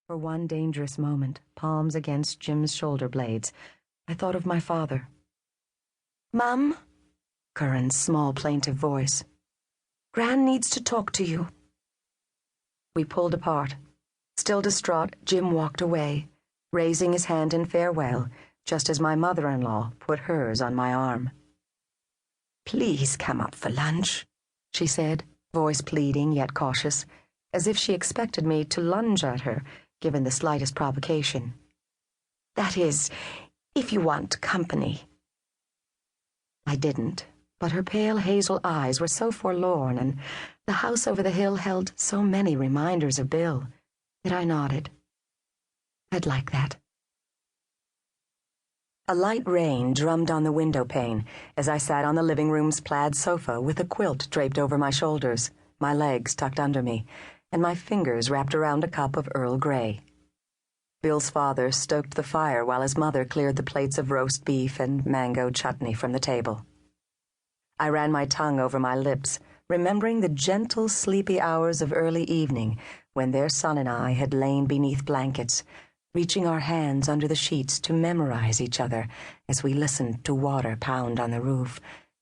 For one dangerous moment, palms against Jim's shoulder blades, I thought of my father. "Mum," Curran's small plaintive voice, "Gran needs to talk to you." We pulled apart. Still distraught, Jim walked away, raising his hand in farewell, just as my mother-in-law put hers on my arm. "Please come up for lunch," she said, voice pleading yet cautious, as if she expected me to lunge at her, given the slightest provocation. "That is, if you want company." I didn't, but her pale hazel eyes were so forlorn, and the house over the hill held so many reminders of Bill, that I nodded. "I'd like that." A light rain drummed on the window pane as I sat on the living room's plaid sofa with a quilt draped over my shoulders, my legs tucked under me, and my fingers wrapped around a cup of Earl Grey. Bill's father stoked the fire while his mother cleared the plates of roast beef and mango chutney from the table. I ran my tongue over my lips, remembering the gentle, sleepy hours of early evening when their son and I had lain beneath blankets, reaching our hands under the sheets to memorize each other as we listened to water pound on the roof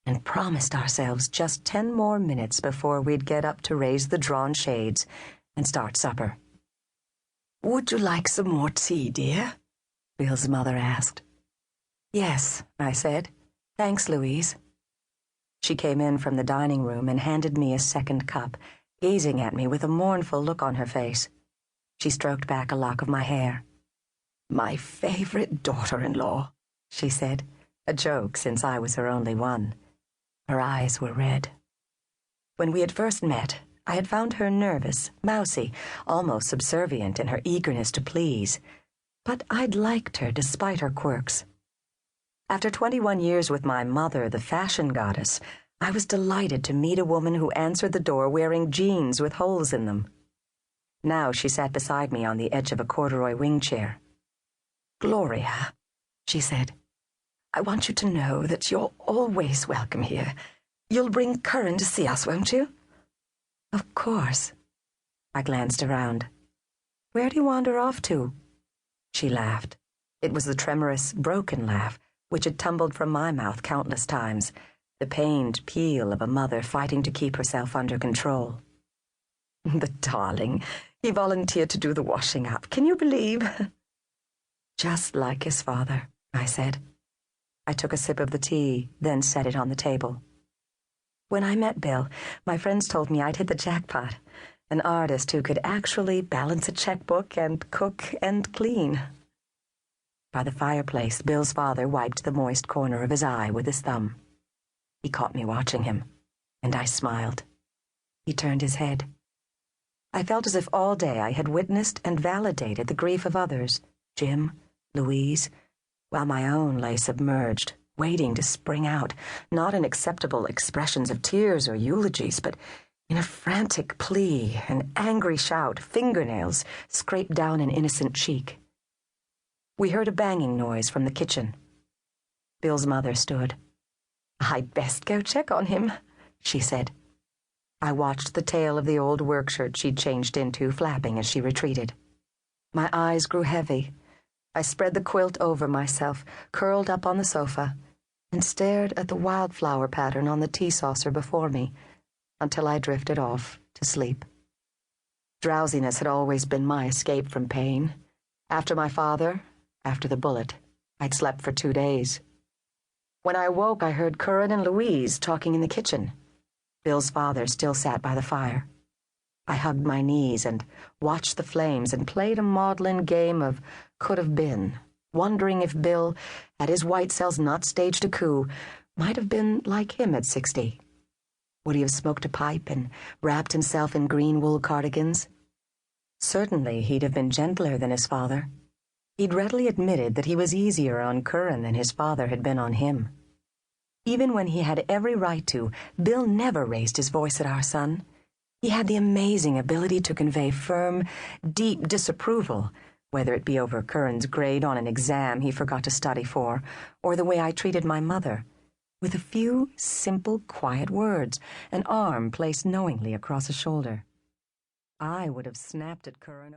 and promised ourselves just 10 more minutes before we'd get up to raise the drawn shades and start supper. "Would you like some more tea, dear?" Bill's mother asked. "Yes," I said. "Thanks, Louise." She came in from the dining room and handed me a second cup, gazing at me with a mournful look on her face. She stroked back a lock of my hair. "My favorite daughter-in-law," she said, a joke since I was her only one. Her eyes were red. When we had first met, I had found her nervous, mousy, almost subservient in her eagerness to please, but I'd liked her despite her quirks. After 21 years with my mother, the fashion goddess, I was delighted to meet a woman who answered the door wearing jeans with holes in them. Now she sat beside me on the edge of a corduroy wing chair. "Gloria," she said, "I want you to know that you're always welcome here. You'll bring Curran to see us, won't you?" "Of course." I glanced around. "Where do you wander off to?" She laughed. It was the tremorous, broken laugh which had tumbled from my mouth countless times, the pained peal of a mother fighting to keep herself under control. "The darling, he volunteered to do the washing up. Can you believe?" "Just like his father," I said. I took a sip of the tea, then set it on the table. "When I met Bill, my friends told me I'd hit the jackpot, an artist who could actually balance a checkbook and cook and clean." By the fireplace, Bill's father wiped the moist corner of his eye with his thumb. He caught me watching him, and I smiled. He turned his head. I felt as if all day I had witnessed and validated the grief of others, Jim, Louise, while my own lay submerged, waiting to spring out, not in acceptable expressions of tears or eulogies, but in a frantic plea, an angry shout, fingernails scraped down an innocent cheek. We heard a banging noise from the kitchen. Bill's mother stood. "I'd best go check on him," she said. I watched the tail of the old workshirt she'd changed into flapping as she retreated. My eyes grew heavy. I spread the quilt over myself, curled up on the sofa, and stared at the wildflower pattern on the tea saucer before me until I drifted off to sleep. Drowsiness had always been my escape from pain. After my father, after the bullet, I'd slept for 2 days. When I awoke, I heard Curran and Louise talking in the kitchen. Bill's father still sat by the fire. I hugged my knees and watched the flames and played a maudlin game of could have been, wondering if Bill, had his white cells not staged a coup, might have been like him at 60. Would he have smoked a pipe and wrapped himself in green wool cardigans? Certainly he'd have been gentler than his father. He'd readily admitted that he was easier on Curran than his father had been on him. Even when he had every right to, Bill never raised his voice at our son. He had the amazing ability to convey firm, deep disapproval, whether it be over Curran's grade on an exam he forgot to study for, or the way I treated my mother, with a few simple, quiet words, an arm placed knowingly across a shoulder. I would have snapped at Curran